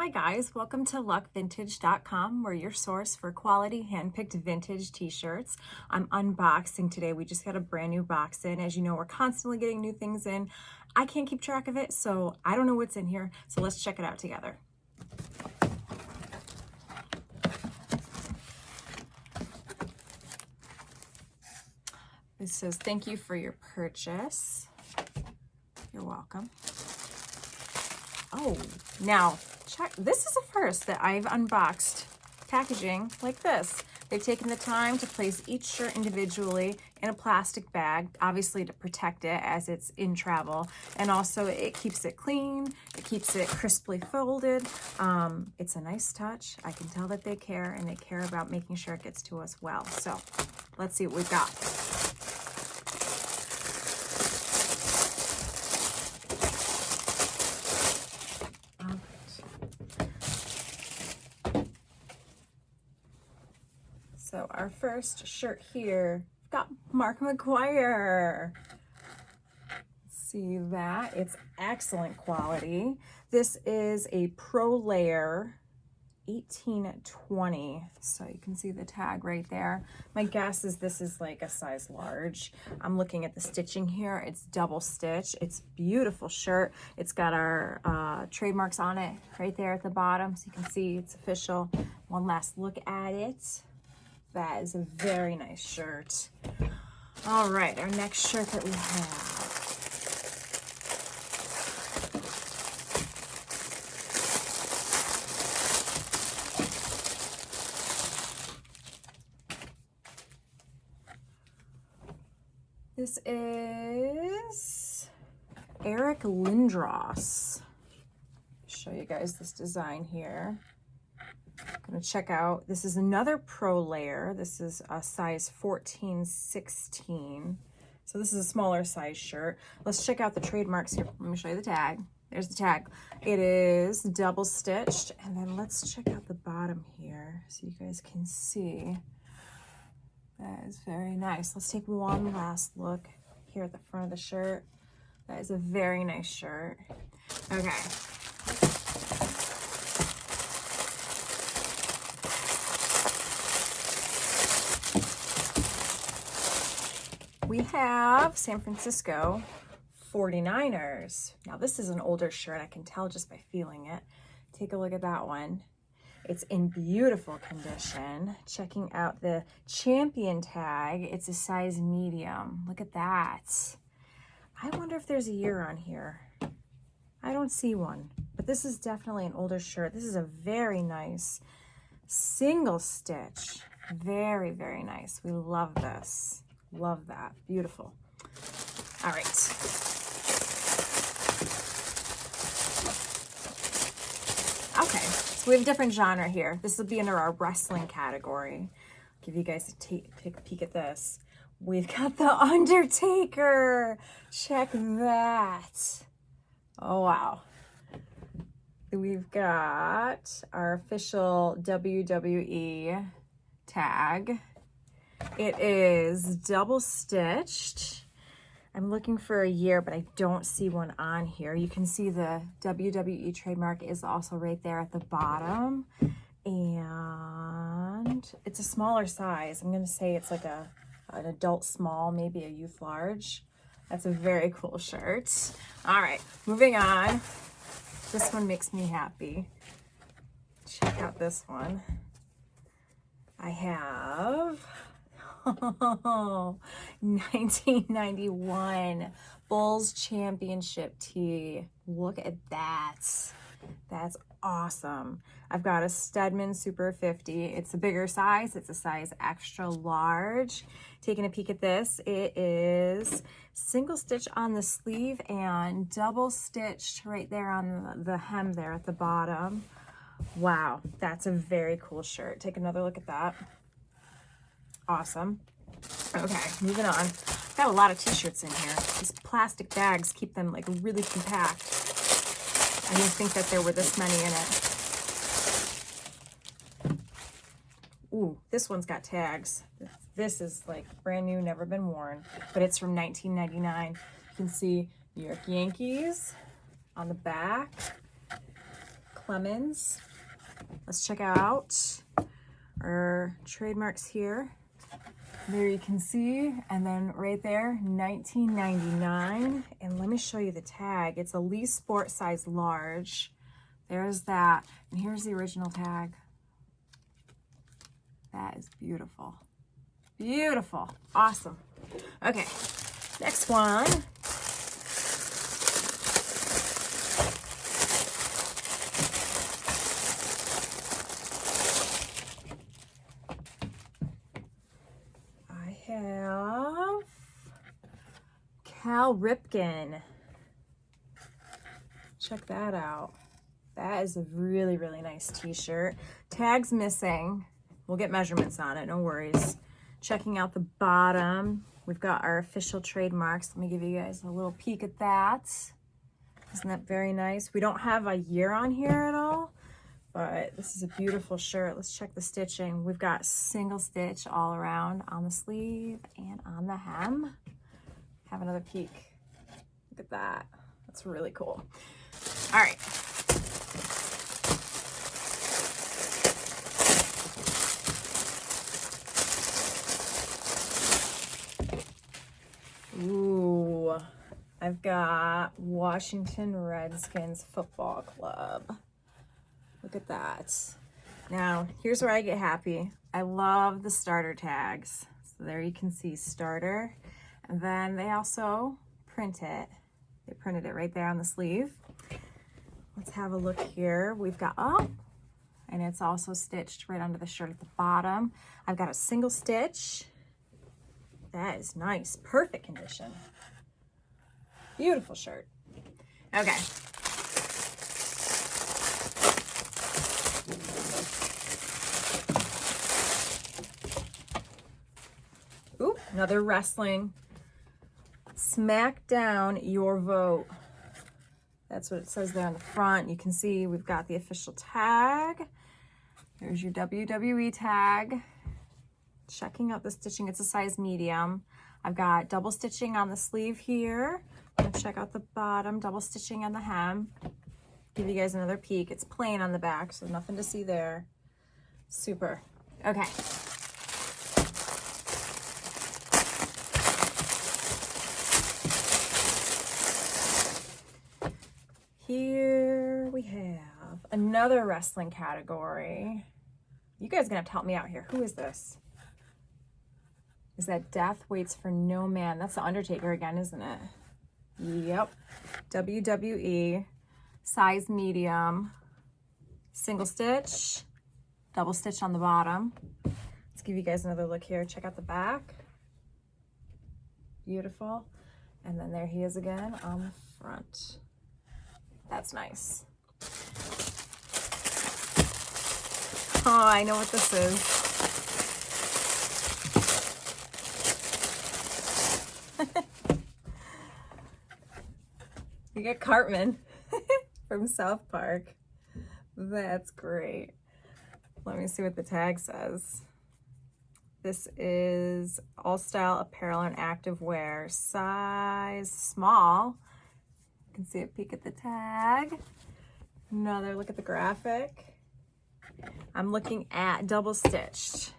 Hi guys, welcome to luckvintage.com. We're your source for quality hand-picked vintage t-shirts. I'm unboxing today. We just got a brand new box in. As you know, we're constantly getting new things in. I can't keep track of it, so I don't know what's in here. So let's check it out together. This says, thank you for your purchase. You're welcome. Oh, now check. This is a first that I've unboxed packaging like this. They've taken the time to place each shirt individually in a plastic bag, obviously to protect it as it's in travel. And also it keeps it clean. It keeps it crisply folded. It's a nice touch. I can tell that they care, and they care about making sure it gets to us well. So let's see what we've got. So our first shirt here, got Mark McGuire. See that? It's excellent quality. This is a Pro Layer 1820. So you can see the tag right there. My guess is this is like a size large. I'm looking at the stitching here. It's double stitch. It's a beautiful shirt. It's got our trademarks on it right there at the bottom. So you can see it's official. One last look at it. That is a very nice shirt. All right, our next shirt that we have. This is Eric Lindros. Show you guys this design here. I'm gonna check out, this is another Pro Layer. This is a size 14-16. So this is a smaller size shirt. Let's check out the trademarks here. Let me show you the tag. There's the tag. It is double stitched. And then let's check out the bottom here so you guys can see. That is very nice. Let's take one last look here at the front of the shirt. That is a very nice shirt. Okay. We have San Francisco 49ers. Now this is an older shirt. I can tell just by feeling it. Take a look at that one. It's in beautiful condition. Checking out the champion tag. It's a size medium. Look at that. I wonder if there's a year on here. I don't see one, but this is definitely an older shirt. This is a very nice single stitch. Very, very nice. We love this. Love that. Beautiful. All right. Okay, so we have a different genre here. This will be under our wrestling category. I'll give you guys a peek at this. We've got the Undertaker. Check that. Oh, wow. We've got our official WWE tag. It is double stitched. I'm looking for a year, but I don't see one on here. You can see the WWE trademark is also right there at the bottom. And it's a smaller size. I'm going to say it's like an adult small, maybe a youth large. That's a very cool shirt. All right, moving on. This one makes me happy. Check out this one. I have 1991 Bulls Championship tee. Look at that. That's awesome. I've got a Stedman Super 50. It's a bigger size. It's a size extra large. Taking a peek at this, it is single stitch on the sleeve and double stitched right there on the hem there at the bottom. Wow, that's a very cool shirt. Take another look at that. Awesome. Okay, moving on. Got a lot of t-shirts in here. These plastic bags keep them like really compact. I didn't think that there were this many in it. Ooh, this one's got tags. This is like brand new, never been worn, but it's from 1999. You can see New York Yankees on the back. Clemens. Let's check out our trademarks here. There you can see, and then right there, $19.99. And let me show you the tag. It's a Lee Sport size large. There's that, and here's the original tag. That is beautiful. Beautiful, awesome. Okay, next one. I have Cal Ripken. Check that out. That is a really, really nice t-shirt. Tag's missing. We'll get measurements on it, no worries. Checking out the bottom, we've got our official trademarks. Let me give you guys a little peek at that. Isn't that very nice? We don't have a year on here at all, but this is a beautiful shirt. Let's check the stitching. We've got single stitch all around on the sleeve and on the hem. Have another peek. Look at that. That's really cool. All right. Ooh, I've got Washington Redskins Football Club. Look at that. Now, here's where I get happy. I love the starter tags. So there you can see starter. And then they also print it. They printed it right there on the sleeve. Let's have a look here. We've got, and it's also stitched right under the shirt at the bottom. I've got a single stitch. That is nice, perfect condition. Beautiful shirt. Okay. Ooh, another wrestling. Smack down your vote. That's what it says there on the front. You can see we've got the official tag. There's your WWE tag. Checking out the stitching, it's a size medium. I've got double stitching on the sleeve here. I'm gonna check out the bottom, double stitching on the hem. Give you guys another peek. It's plain on the back, so nothing to see there. Super. Okay. Here we have another wrestling category. You guys are gonna have to help me out here. Who is this? Is that Death Waits for No Man? That's the Undertaker again, isn't it? Yep. WWE, size medium, single stitch, double stitch on the bottom. Let's give you guys another look here. Check out the back. Beautiful. And then there he is again on the front. That's nice. Oh, I know what this is. You get Cartman from South Park. That's great. Let me see what the tag says. This is all style apparel and active wear, size small. You can see a peek at the tag. Another look at the graphic. I'm looking at double stitched,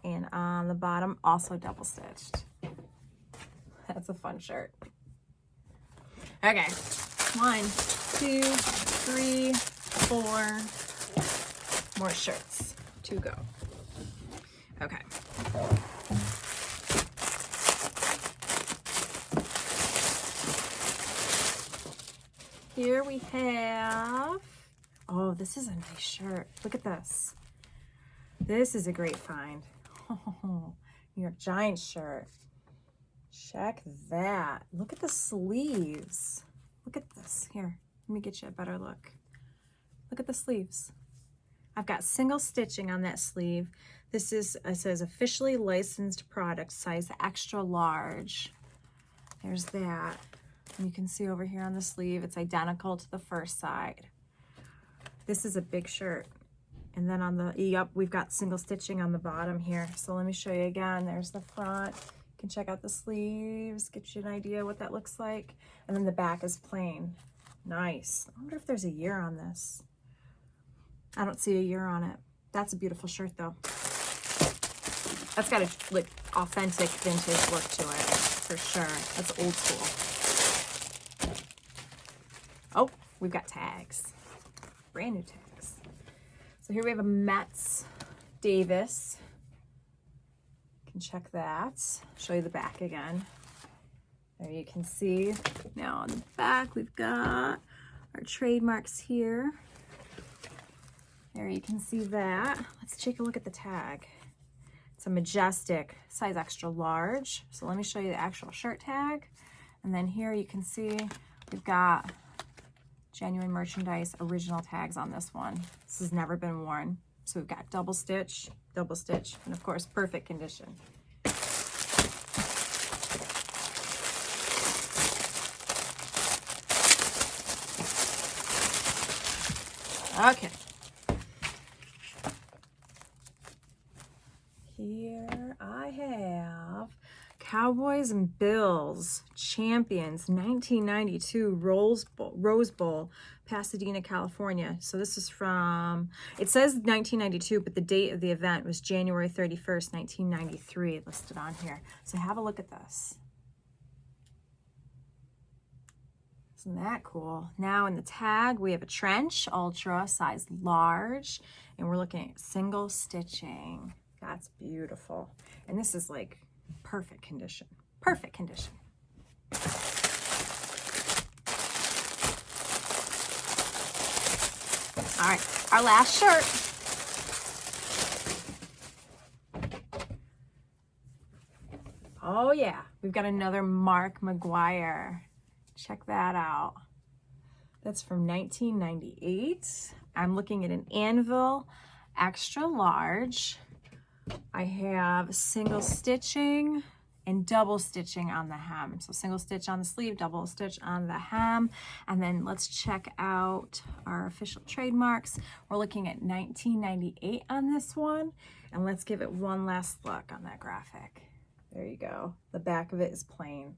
and on the bottom also double stitched. That's a fun shirt. Okay, 1, 2, 3, 4 more shirts to go. Okay. Here we have, oh, this is a nice shirt. Look at this. This is a great find. Oh, New York Giants shirt. Check that. Look at the sleeves. Look at this. Here, let me get you a better look. Look at the sleeves. I've got single stitching on that sleeve. This is, it says officially licensed product, size extra large. There's that. And you can see over here on the sleeve, it's identical to the first side. This is a big shirt. And then on the, yep, we've got single stitching on the bottom here. So let me show you again. There's the front. You can check out the sleeves, get you an idea what that looks like. And then the back is plain. Nice. I wonder if there's a year on this. I don't see a year on it. That's a beautiful shirt though. That's got a like authentic vintage look to it for sure. That's old school. Oh, we've got tags. Brand new tags. So here we have a Mets Davis. You can check that. Show you the back again. There you can see. Now on the back we've got our trademarks here. There you can see that. Let's take a look at the tag. It's a majestic, size extra large. So let me show you the actual shirt tag. And then here you can see we've got genuine merchandise, original tags on this one. This has never been worn. So we've got double stitch, and of course, perfect condition. Okay. Here I have Cowboys and Bills Champions 1992 Rose Bowl, Pasadena, California. So this is from, it says 1992, but the date of the event was January 31st, 1993 listed on here. So have a look at this. Isn't that cool? Now in the tag, we have a trench, ultra, size large, and we're looking at single stitching. That's beautiful. And this is like perfect condition. Perfect condition. All right, our last shirt. Oh yeah, we've got another Mark McGuire. Check that out. That's from 1998. I'm looking at an Anvil extra large. I have single stitching and double stitching on the hem. So single stitch on the sleeve, double stitch on the hem. And then let's check out our official trademarks. We're looking at 1998 on this one. And let's give it one last look on that graphic. There you go. The back of it is plain.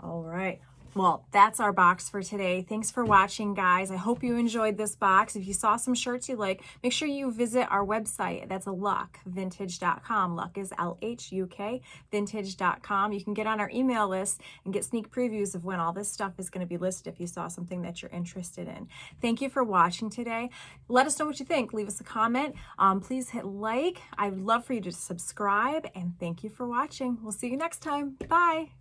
All right. Well, that's our box for today. Thanks for watching, guys. I hope you enjoyed this box. If you saw some shirts you like, make sure you visit our website. That's luckvintage.com. Luck is L-H-U-K, vintage.com. You can get on our email list and get sneak previews of when all this stuff is going to be listed if you saw something that you're interested in. Thank you for watching today. Let us know what you think. Leave us a comment. Please hit like. I'd love for you to subscribe, and thank you for watching. We'll see you next time. Bye.